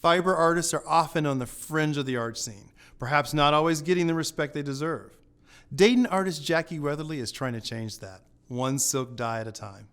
Fiber artists are often on the fringe of the art scene, perhaps not always getting the respect they deserve. Dayton artist Jackie Weatherly is trying to change that, one silk dye at a time.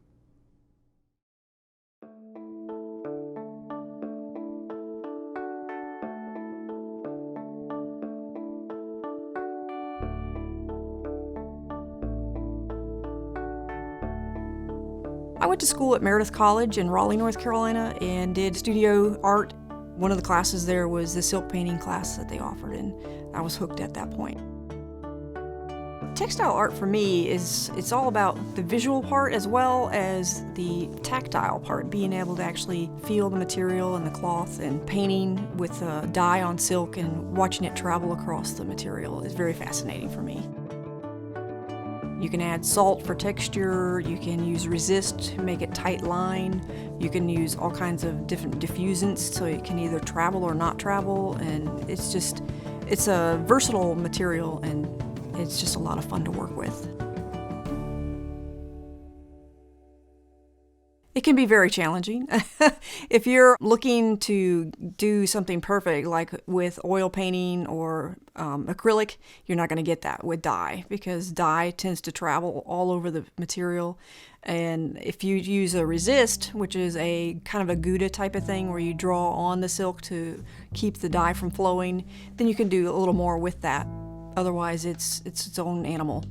I went to school at Meredith College in Raleigh, North Carolina, and did studio art. One of the classes there was the silk painting class that they offered, and I was hooked at that point. Textile art for me it's all about the visual part as well as the tactile part, being able to actually feel the material and the cloth, and painting with dye on silk and watching it travel across the material is very fascinating for me. You can add salt for texture, you can use resist to make it tight line, you can use all kinds of different diffusants so it can either travel or not travel, and it's a versatile material and it's just a lot of fun to work with. It can be very challenging. If you're looking to do something perfect, like with oil painting or acrylic, you're not going to get that with dye, because dye tends to travel all over the material. And if you use a resist, which is a kind of a Gouda type of thing where you draw on the silk to keep the dye from flowing, then you can do a little more with that. Otherwise, it's its own animal.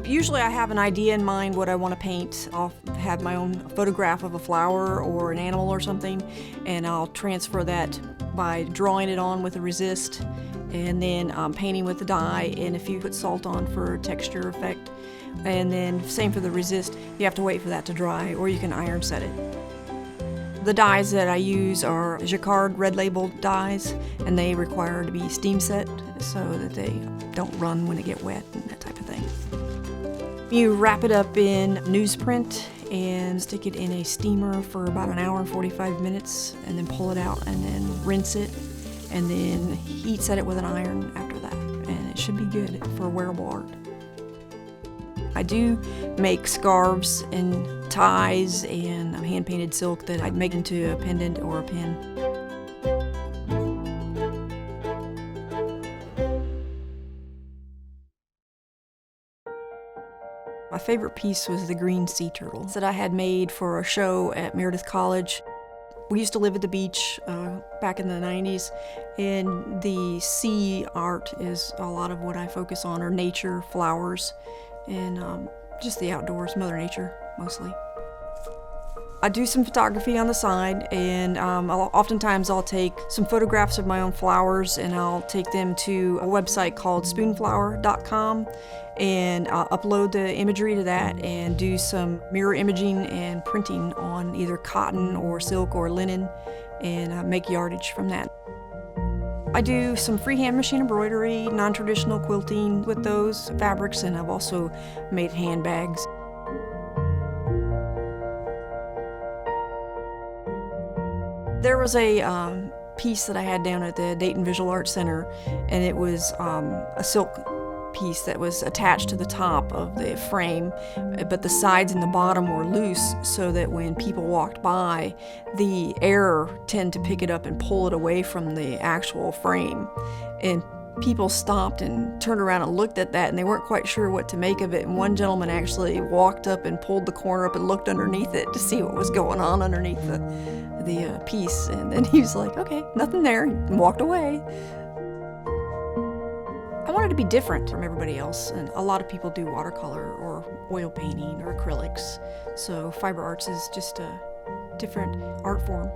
Usually I have an idea in mind what I want to paint. I'll have my own photograph of a flower or an animal or something, and I'll transfer that by drawing it on with a resist, and then painting with the dye, and if you put salt on for texture effect. And then same for the resist, you have to wait for that to dry, or you can iron set it. The dyes that I use are Jacquard red label dyes, and they require to be steam set so that they don't run when they get wet and that type of thing. You wrap it up in newsprint and stick it in a steamer for about an hour and 45 minutes, and then pull it out and then rinse it, and then heat set it with an iron after that, and it should be good for wearable art. I do make scarves and ties and hand-painted silk that I'd make into a pendant or a pin. My favorite piece was the green sea turtle that I had made for a show at Meredith College. We used to live at the beach back in the 90s, and the sea art is a lot of what I focus on, or nature, flowers, and just the outdoors, Mother Nature mostly. I do some photography on the side, and oftentimes I'll take some photographs of my own flowers and I'll take them to a website called spoonflower.com, and I'll upload the imagery to that and do some mirror imaging and printing on either cotton or silk or linen, and make yardage from that. I do some freehand machine embroidery, non-traditional quilting with those fabrics, and I've also made handbags. There was a piece that I had down at the Dayton Visual Arts Center, and it was a silk piece that was attached to the top of the frame, but the sides and the bottom were loose, so that when people walked by, the air tended to pick it up and pull it away from the actual frame. And people stopped and turned around and looked at that, and they weren't quite sure what to make of it. And one gentleman actually walked up and pulled the corner up and looked underneath it to see what was going on underneath the piece. And then he was like, okay, nothing there, and walked away. I wanted to be different from everybody else, and a lot of people do watercolor or oil painting or acrylics, so fiber arts is just a different art form.